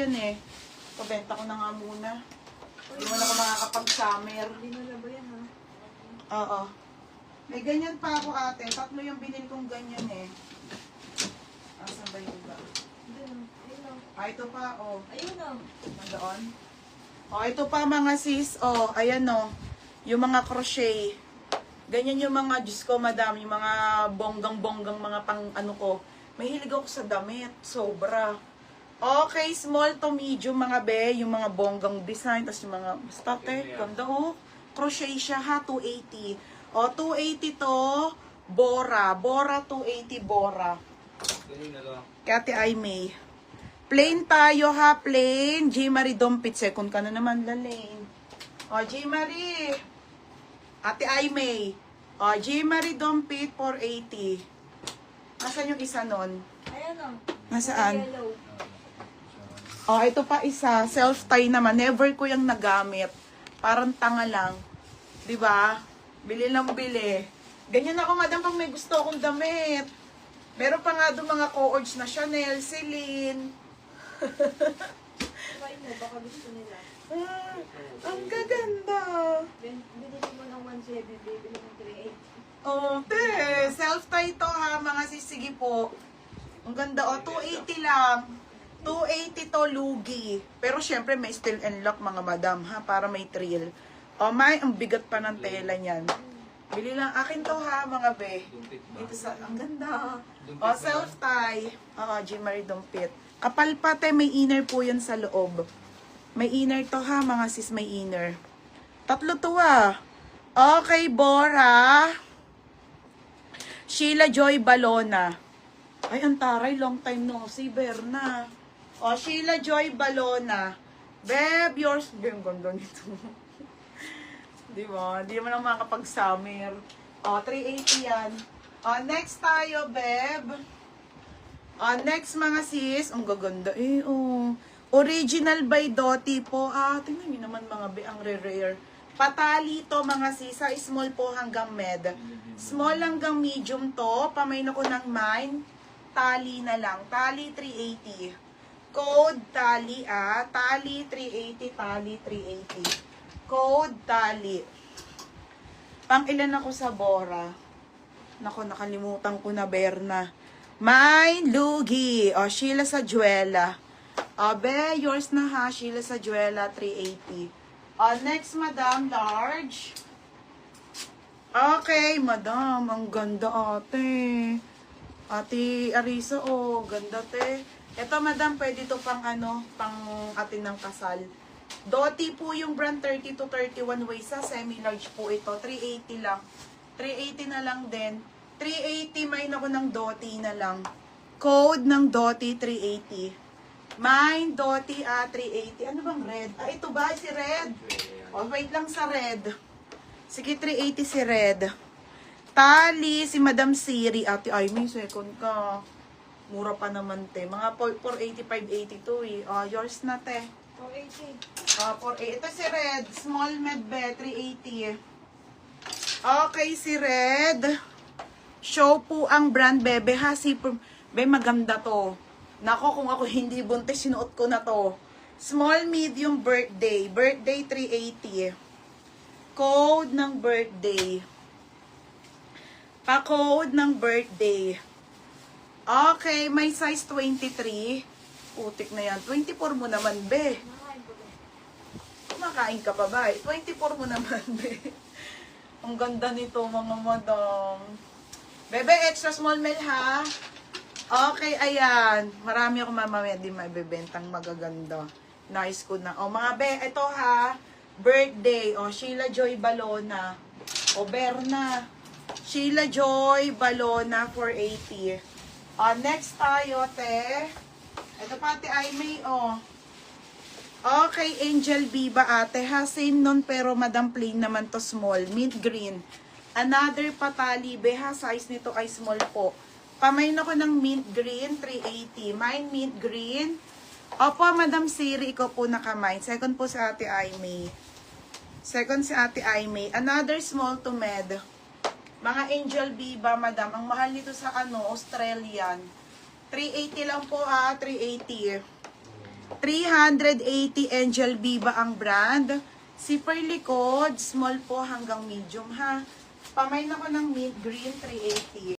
yan eh. Pabenta ko na nga muna. Hindi mo na ako makakapag-summer. Hindi na labo yan, ha? Oo. May ganyan pa ako ate. 3 yung binili kong ganyan eh. Asan ba yung iba? Hindi na. Ayun na. Ito pa, oh. Ayun na. Nandoon. Ito pa mga sis. Ayan yung mga crochet. Ganyan yung mga, Diyos ko madam, yung mga bonggang-bonggang mga pang ano ko. Mahilig ako sa damit. Sobra. Okay, small to medium mga be. Yung mga bonggang design. Tapos yung mga, basta ganda crochet siya ha, 280. 280 to, Bora. Bora 280, Bora. Kati ay May. Plain tayo ha, plain. G. Marie Dompit. Second ka na naman, Lalaine. G. Marie. Ate ay May. G. Marie Dompit, 480. Nasaan yung isa nun? Ayan na. Nasaan? Yellow. Ito pa isa. Self-tie naman. Never ko yung nagamit. Parang tanga lang. 'Di ba? Bili lang bili. Ganyan ako madam pag may gusto akong damit. Meron pa nga doon mga co-ords na Chanel, Celine. Try mo, baka gusto nila. Ang gaganda. Binili mo ng 1.7, bibili ng 3.8. Self-tie to ha, mga sisigi po. Ang ganda 280 lang. 280 to lugi. Pero syempre may still and lock mga madam ha, para may thrill. Ang bigat pa ng tela niyan. Bili lang akin to ha, mga be. Ito ang ganda. Self-tie. G. Marie Dompit. Kapal pate, may inner po yan sa loob. May inner to ha, mga sis, may inner. 3 to Okay, Bora. Sheila Joy Balona. Ay, ang taray, long time no si Berna. Sheila Joy Balona. Beb, yours. Beb, ganda nito. Di ba? Di naman ako makakapag-summer. 380 yan. Next tayo, Beb. Next mga sis. Ang gaganda Original by Dottie po. Tingnan nyo naman mga be, ang rare. Patali to mga sis. Small po hanggang med. Small hanggang medium to. Pamain ako ng mine. Tali na lang. Tali 380. Code tali Tali 380. Tali 380. Code tali. Pang ilan ako sa Bora? Nako, nakalimutan ko na Berna. Mine Lugi. Sheila Sajuela. Be, yours na ha. Sheila Sajuela 380. Next, madam, large. Okay, madam. Ang ganda ate. Ate Arisa, ganda te. Ito, madam, pwede to pang pang atin ng kasal. Dottie po yung brand 30 to 31 waist sa semi-large po ito. 380 lang. 380 na lang din. 380, may ako ng Dottie na lang. Code ng Dottie 380. Mine, Dottie, 380. Ano bang red? Ito ba? Si red? Wait lang sa red. Sige, 380 si red. Tali, si Madam Siri. Ate, ay, may second ka. Mura pa naman, te. Mga 480, 582 yours na, te. 480. 480. Ito si red. Small med be, 380. Okay, si red. Show po ang brand, bebe, ha? Be, maganda to. Nako, kung ako hindi buntis, sinuot ko na to. Small, medium, birthday. Birthday, 380. Code ng birthday. Pa-code ng birthday. Okay, may size 23. Putik na yan. 24 mo naman, be. Kumakain ka pa ba? 24 mo naman, be. Ang ganda nito, mga madam. Bebe, extra small mel, ha? Okay, ayan. Marami ako mamamaya din maibibentang magaganda. Nice ko na. Mga be, ito ha. Birthday. Sheila Joy Balona. Berna. Sheila Joy Balona, 480. Next tayo, te. Ito pati ay may, Okay, Angel Viva ate. Ha, same nun, pero madam plain naman to small. Mint green. Another patali, be, ha. Size nito ay small po. Pamain ako ng mint green, 380. Mine mint green. Opo, Madam Siri, ikaw po nakamine. Second po sa ate Aimee. Second si ate Aimee. Another small to med. Mga Angel Viva, madam. Ang mahal nito sa Australian. 380 lang po 380. 380 Angel Viva ang brand. Zipper likod, small po hanggang medium ha. Pamain ako ng mint green, 380.